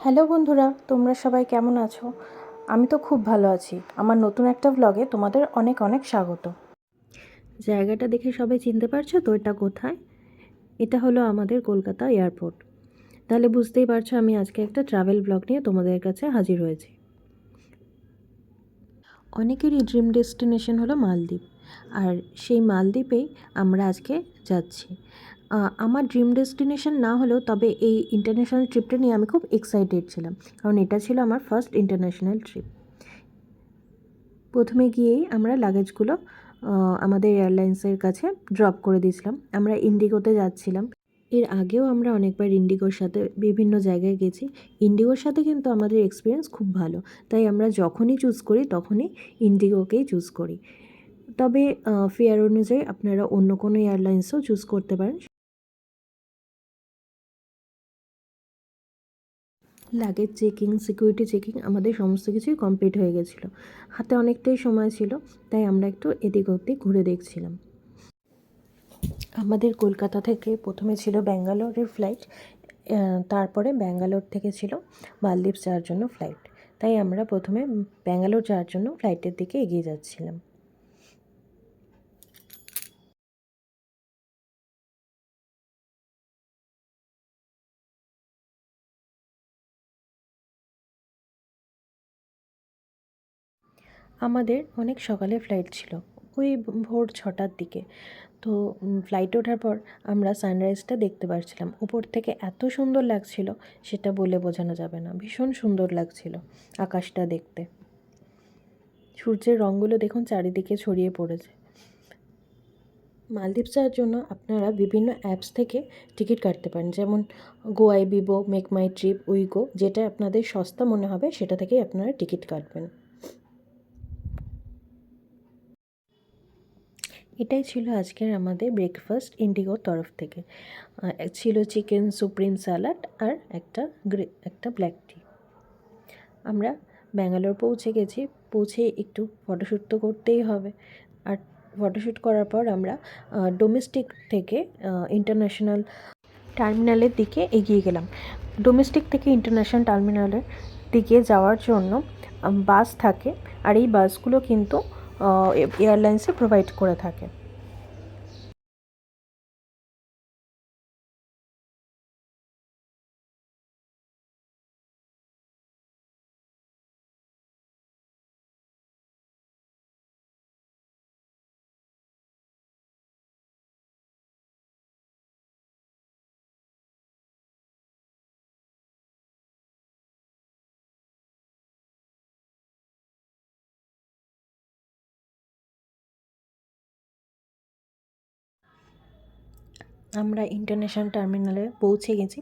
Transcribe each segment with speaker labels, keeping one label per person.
Speaker 1: Hello বন্ধুরা, তোমরা সবাই কেমন আছো? আমি তো খুব ভালো আছি। আমার নতুন একটা ব্লগে তোমাদের অনেক অনেক স্বাগত। জায়গাটা দেখে সবাই চিনতে পারছো তো এটা কোথায়? এটা হলো আমাদের কলকাতা এয়ারপোর্ট। তাহলে বুঝতেই পারছো আমি আজকে একটা ট্রাভেল ব্লগ নিয়ে তোমাদের কাছে হাজির হয়েছি। অনেকেরই ড্রিম ডেস্টিনেশন হলো মালদ্বীপ, আর সেই মালদ্বীপেই আমরা আজকে যাচ্ছি। আমার ড্রিম ডেস্টিনেশন না হলেও তবে এই ইন্টারন্যাশনাল ট্রিপটা নিয়ে আমি খুব এক্সাইটেড ছিলাম, কারণ এটা ছিল আমার ফার্স্ট ইন্টারন্যাশনাল ট্রিপ। প্রথমে গিয়েই আমরা লাগেজগুলো আমাদের এয়ারলাইন্সের কাছে ড্রপ করে দিয়েছিলাম। আমরা ইন্ডিগোতে যাচ্ছিলাম। এর আগেও আমরা অনেকবার ইন্ডিগোর সাথে বিভিন্ন জায়গায় গেছি। ইন্ডিগোর সাথে কিন্তু আমাদের এক্সপিরিয়েন্স খুব ভালো, তাই আমরা যখনই চুজ করি তখনই ইন্ডিগোকেই চুজ করি। তবে ফেয়ার অনুযায়ী আপনারা অন্য কোনো এয়ারলাইন্সও চুজ করতে পারেন। লাগেজ চেকিং, সিকিউরিটি চেকিং আমাদের সমস্ত কিছুই কমপ্লিট হয়ে গেছিলো। হাতে অনেকটাই সময় ছিল, তাই আমরা একটু এদিক ওদিক ঘুরে দেখছিলাম। আমাদের কলকাতা থেকে প্রথমে ছিল ব্যাঙ্গালোরের ফ্লাইট, তারপরে ব্যাঙ্গালোর থেকে ছিল মালদ্বীপ যাওয়ার জন্য ফ্লাইট। তাই আমরা প্রথমে ব্যাঙ্গালোর যাওয়ার জন্য ফ্লাইটের দিকে এগিয়ে যাচ্ছিলাম। আমাদের অনেক সকালে ফ্লাইট ছিল, ওই ভোর 6টার দিকে। তো ফ্লাইটে ওঠার পর আমরা সানরাইজটা দেখতে পারছিলাম। উপর থেকে এত সুন্দর লাগছিল, সেটা বলে বোঝানো যাবে না। ভীষণ সুন্দর লাগছিল আকাশটা দেখতে। সূর্যের রঙগুলো দেখুন চারিদিকে ছড়িয়ে পড়েছে। মালদ্বীপ যাওয়ার জন্য আপনারা বিভিন্ন অ্যাপস থেকে টিকিট কাটতে পারেন, যেমন গোআইবিবো, মেক মাই ট্রিপ, উইগো। যেটা আপনাদের সস্তা মনে হবে সেটা থেকেই আপনারা টিকিট কাটবেন। এটাই ছিল আজকের আমাদের ব্রেকফাস্ট ইন্ডিগোর তরফ থেকে। ছিল চিকেন সুপ্রিম স্যালাড আর একটা ব্ল্যাক টি। আমরা ব্যাঙ্গালোর পৌঁছে গেছি। পৌঁছে একটু ফটোশ্যুট তো করতেই হবে, আর ফটোশ্যুট করার পর আমরা ডোমেস্টিক থেকে ইন্টারন্যাশনাল টার্মিনালের দিকে এগিয়ে গেলাম। ডোমেস্টিক থেকে ইন্টারন্যাশনাল টার্মিনালের দিকে যাওয়ার জন্য বাস থাকে, আর এই বাসগুলো কিন্তু এয়ারলাইন্সে প্রোভাইড করে থাকে। আমরা ইন্টারন্যাশনাল টার্মিনালে পৌঁছে গেছি।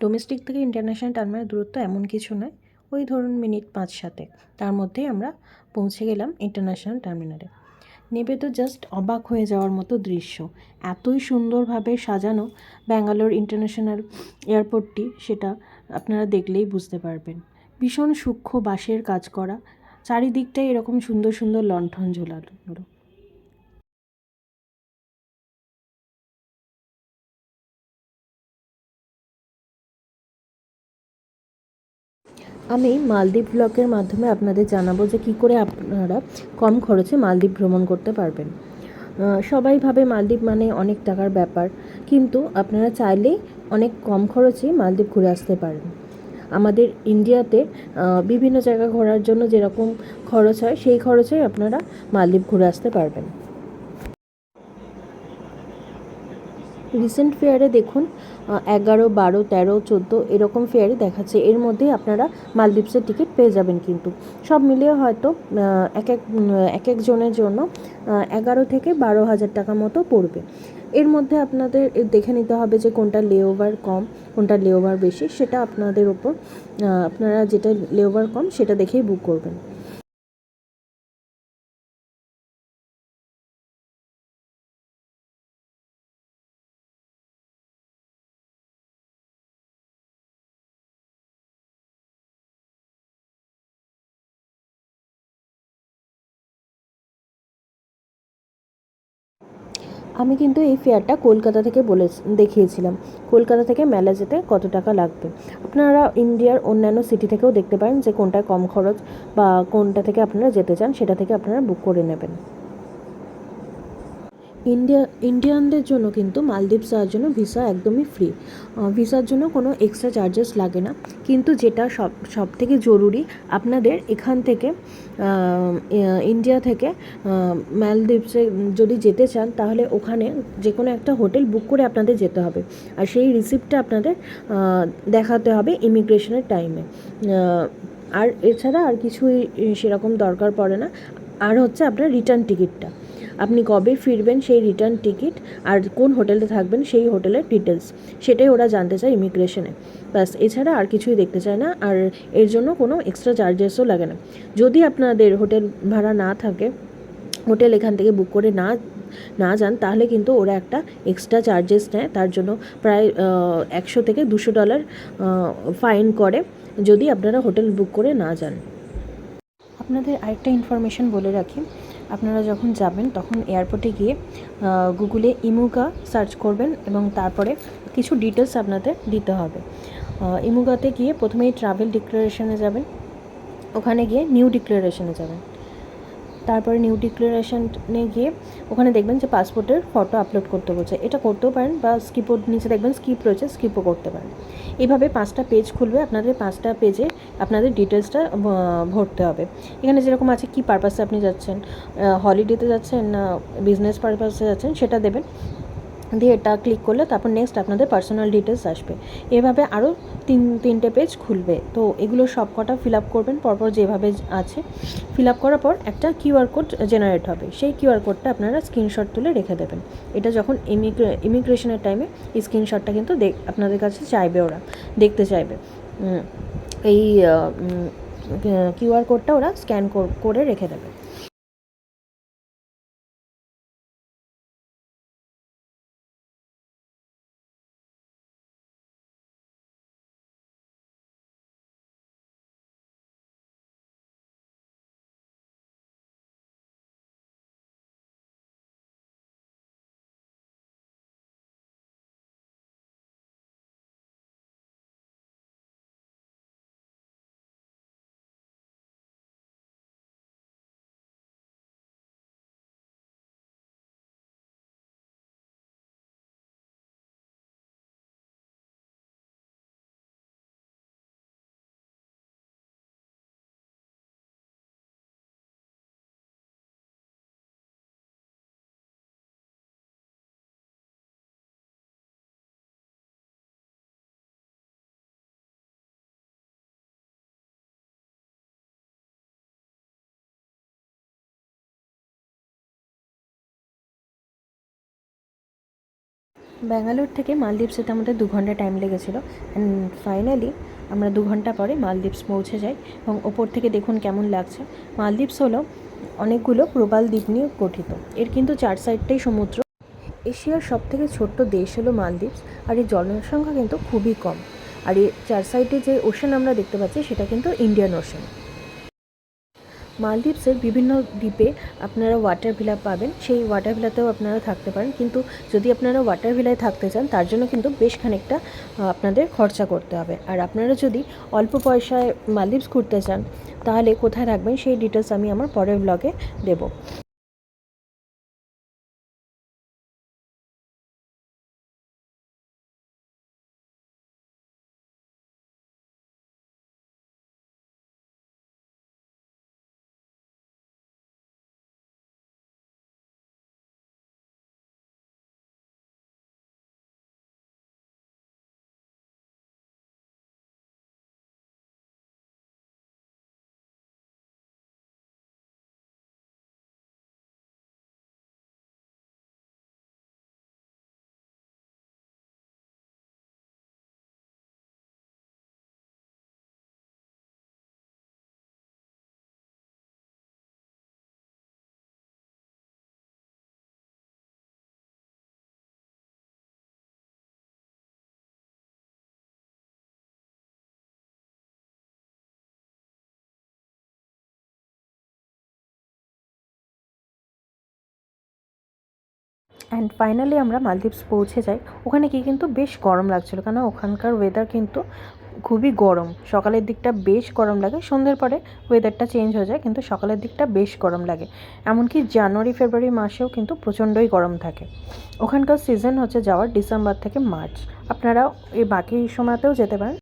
Speaker 1: ডোমেস্টিক থেকে ইন্টারন্যাশনাল টার্মিনালের দূরত্ব এমন কিছু নয়, ওই ধরুন মিনিট 5-7, তার মধ্যেই আমরা পৌঁছে গেলাম ইন্টারন্যাশনাল টার্মিনালে। নেবে তো জাস্ট অবাক হয়ে যাওয়ার মতো দৃশ্য। এতই সুন্দরভাবে সাজানো ব্যাঙ্গালোর ইন্টারন্যাশনাল এয়ারপোর্টটি, সেটা আপনারা দেখলেই বুঝতে পারবেন। ভীষণ সূক্ষ্ম বাঁশের কাজ করা, চারিদিকটাই এরকম সুন্দর সুন্দর লণ্ঠন ঝোলানো। আমি মালদ্বীপ ব্লগের মাধ্যমে আপনাদের জানাবো যে কী করে আপনারা কম খরচে মালদ্বীপ ভ্রমণ করতে পারবেন। সবাই ভাবে মালদ্বীপ মানে অনেক টাকার ব্যাপার, কিন্তু আপনারা চাইলেই অনেক কম খরচেই মালদ্বীপ ঘুরে আসতে পারেন। আমাদের ইন্ডিয়াতে বিভিন্ন জায়গা ঘোরার জন্য যেরকম খরচ হয়, সেই খরচেই আপনারা মালদ্বীপ ঘুরে আসতে পারবেন। রিসেন্ট ফেয়ারে দেখুন 11, 12, 13, 14 এরকম ফেয়ারই দেখাচ্ছে। এর মধ্যেই আপনারা মালদ্বীপসের টিকিট পেয়ে যাবেন, কিন্তু সব মিলিয়ে হয়তো এক এক জনের জন্য 11 থেকে 12 হাজার টাকা মতো পড়বে। এর মধ্যে আপনাদের দেখে নিতে হবে যে কোনটা লেওভার কম, কোনটা লেওভার বেশি। সেটা আপনাদের ওপর, আপনারা যেটা লেওভার কম সেটা দেখেই বুক করবেন। আমি কিন্তু এই ফেয়ারটা কলকাতা থেকে দেখিয়েছিলাম। কলকাতা থেকে মেলা যেতে কত টাকা লাগবে। আপনারা ইন্ডিয়ার অন্যান্য সিটি থেকেও দেখতে পারেন যে কোনটা কম খরচ বা কোনটা থেকে আপনারা যেতে চান, সেটা থেকে আপনারা বুক করে নেবেন। ইন্ডিয়ানদের জন্য কিন্তু মালদ্বীপ যাওয়ার জন্য ভিসা একদমই ফ্রি। ভিসার জন্য কোনো এক্সট্রা চার্জেস লাগে না। কিন্তু যেটা সব থেকে জরুরি, আপনাদের এখান থেকে ইন্ডিয়া থেকে মালদ্বীপসে যদি যেতে চান, তাহলে ওখানে যে কোনো একটা হোটেল বুক করে আপনাদের যেতে হবে। আর সেই রিসিপ্টটা আপনাদের দেখাতে হবে ইমিগ্রেশনের টাইমে। আর এছাড়া আর কিছুই সেরকম দরকার পড়ে না। আর হচ্ছে আপনার রিটার্ন টিকিটটা, আপনি কবে ফিরবেন সেই রিটার্ন টিকিট, আর কোন হোটেলে থাকবেন সেই হোটেলের ডিটেলস, সেটাই ওরা জানতে চায় ইমিগ্রেশনে। ব্যাস, এছাড়া আর কিছুই দেখতে চায় না। আর এর জন্য কোনো এক্সট্রা চার্জেসও লাগে না। যদি আপনাদের হোটেল ভাড়া না থাকে, হোটেল এখান থেকে বুক করে না যান, তাহলে কিন্তু ওরা একটা এক্সট্রা চার্জেস নেয়। তার জন্য প্রায় $100 থেকে $200 ফাইন করে, যদি আপনারা হোটেল বুক করে না যান। আপনাদের আরেকটা ইনফরমেশন বলে রাখি, আপনারা যখন যাবেন তখন এয়ারপোর্টে গিয়ে গুগলে ইমুগা সার্চ করবেন এবং তারপরে কিছু ডিটেলস আপনাদের দিতে হবে। ইমুগাতে গিয়ে প্রথমেই ট্রাভেল ডিক্লারেশনে যাবেন, ওখানে গিয়ে নিউ ডিক্লারেশনে যাবেন। তারপরে নিউ ডিক্লারেশনে গিয়ে ওখানে দেখবেন যে পাসপোর্টের ফটো আপলোড করতে বলছে, এটা করতেও পারেন, বা স্কিপও নিচে দেখবেন স্কিপ রয়েছে, স্কিপও করতে পারেন। এইভাবে 5টা পেজ খুলবে, আপনাদের 5টা পেজে আপনাদের ডিটেলসটা ভরতে হবে। এখানে যেরকম আছে কী পারপাসে আপনি যাচ্ছেন, হলিডেতে যাচ্ছেন না বিজনেস পারপাসে যাচ্ছেন, সেটা দেবেন। দিয়ে এটা ক্লিক করলে তারপর নেক্সট আপনাদের পার্সোনাল ডিটেলস আসবে। এভাবে আরও তিনটে পেজ খুলবে। তো এগুলো সব কটা ফিল আপ করবেন পরপর যেভাবে আছে। ফিল আপ করার পর একটা কিউআর কোড জেনারেট হবে, সেই কিউআর কোডটা আপনারা স্ক্রিনশট তুলে রেখে দেবেন। এটা যখন ইমিগ্রেশনের টাইমে এই স্ক্রিনশটটা কিন্তু আপনাদের কাছে চাইবে, ওরা দেখতে চাইবে। এই কিউআর কোডটা ওরা স্ক্যান করে রেখে দেবে। ব্যাঙ্গালোর থেকে মালদ্বীপস যেতে আমাদের 2 ঘন্টা টাইম লেগেছিলো। অ্যান্ড ফাইনালি আমরা 2 ঘন্টা পরে মালদ্বীপস পৌঁছে যাই। এবং ওপর থেকে দেখুন কেমন লাগছে। মালদ্বীপস হলো অনেকগুলো প্রবাল দ্বীপ নিয়ে গঠিত। এর কিন্তু 4 সাইডটাই সমুদ্র। এশিয়ার সবথেকে ছোট্ট দেশ হলো মালদ্বীপস, আর এর জনসংখ্যা কিন্তু খুবই কম। আর এর 4 সাইডে যে ওশেন আমরা দেখতে পাচ্ছি, সেটা কিন্তু ইন্ডিয়ান ওশেন। মালদ্বীপসের বিভিন্ন দ্বীপে আপনারা ওয়াটার ভিলা পাবেন, সেই ওয়াটার ভিলাতেও আপনারা থাকতে পারেন। কিন্তু যদি আপনারা ওয়াটার ভিলায় থাকতে চান, তার জন্য কিন্তু বেশ খানিকটা আপনাদের খরচা করতে হবে। আর আপনারা যদি অল্প পয়সায় মালদ্বীপস ঘুরতে চান, তাহলে কোথায় থাকবেন সেই ডিটেলস আমি আমার পরের ব্লগে দেবো। অ্যান্ড ফাইনালি আমরা মালদ্বীপস পৌঁছে যাই। ওখানে গিয়ে কিন্তু বেশ গরম লাগছিলো, কারণ ওখানকার ওয়েদার কিন্তু খুবই গরম। সকালের দিকটা বেশ গরম লাগে, সন্ধ্যের পরে ওয়েদারটা চেঞ্জ হয়ে যায়, কিন্তু সকালের দিকটা বেশ গরম লাগে। এমনকি জানুয়ারি ফেব্রুয়ারি মাসেও কিন্তু প্রচণ্ডই গরম থাকে। ওখানকার সিজন হচ্ছে যাওয়ার ডিসেম্বর থেকে মার্চ। আপনারা এই বাকি সময়তেও যেতে পারেন।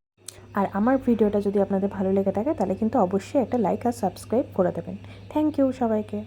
Speaker 1: আর আমার ভিডিওটা যদি আপনাদের ভালো লেগে থাকে তাহলে কিন্তু অবশ্যই একটা লাইক আর সাবস্ক্রাইব করে দেবেন। থ্যাংক ইউ সবাইকে।